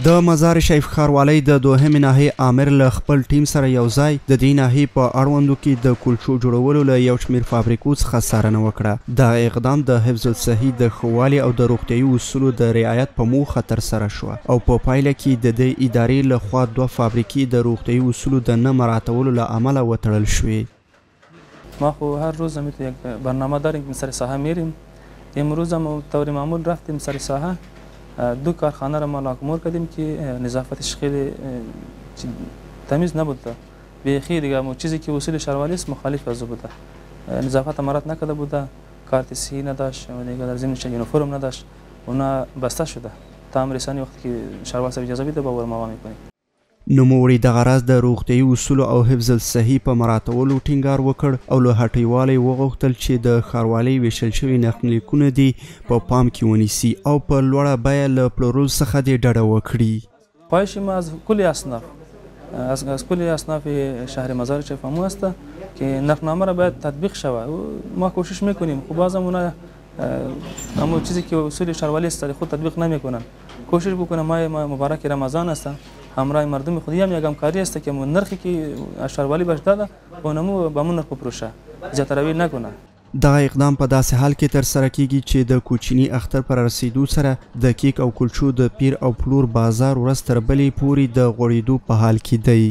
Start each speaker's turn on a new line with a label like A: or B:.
A: د مزار شریف ښاروالۍ د دوهمې ناحیې آمر له خپل ټیم سره یو ځای د دې ناحیې په اړوندو کې د کلچو جوړولو له یو شمېر فابریکو څخه څارنه وکړه. دغه اقدام د حفظ الصحي د ښه والي او د روغتیایي اصولو د رعایت په موخه ترسره شوه او په پایله کې د دې ادارې لخوا 2 فابریکې د روغتیایي اصولو د نه مراعاتولو له امله وتړل شوې.
B: ما خب هر روز هم یک برنامه داریم که سر ساحه میریم. امروز هم طور معمول رفتیم سر ساحه. 2 کارخانه را ما لاکمور کردیم که نظافتش خیلی تمیز نبوده. بیخی دیگه چیزی که اصول شهروالی است مخالف از بوده. نظافت مراعات نکرده بوده، کارت صحی نداشت و دیگه در ضمنش یونیفرم نداشت. اونا بسته شده. تام رسانی وقتی که شهروال صاحب اجازه بده باور ما میکنیم.
A: نوموړي دغه راز د روغتیایي اصولو او حفظ الصحي په مراعاتولو ټینګار وکړ او له هټیوالۍ وغوښتل چې د ښاروالۍ ویشل شوي نقلیکونه دې په پام کې ونیسي او په لوړه بیه له پلورلو څخه دې ډډه وکړي.
B: خواهش ما از کل اصناف از کل اصناف شهر مزار شریف هم است که نرخنامه را باید تطبیق شود. ما کوشش میکنیم خب بازم اونا اما چیزی که اصول شهروالی است خود تطبیق نمیکنن. کوشش بکنم ما مبارک رمضان است همراه مردم خودی هم یک همکاری است که نرخی که شهروالي باش داده اونمو به مون نرخ بفروشه زیاتروی نکنه.
A: دغه اقدام په داسې حال کې ترسره کیږي چې د کوچني اختر پر رسیدو سره د کیک او کلچو د پیر او پلور بازار ورځ تر بلې پورې د غوړېدو په حال کې دی.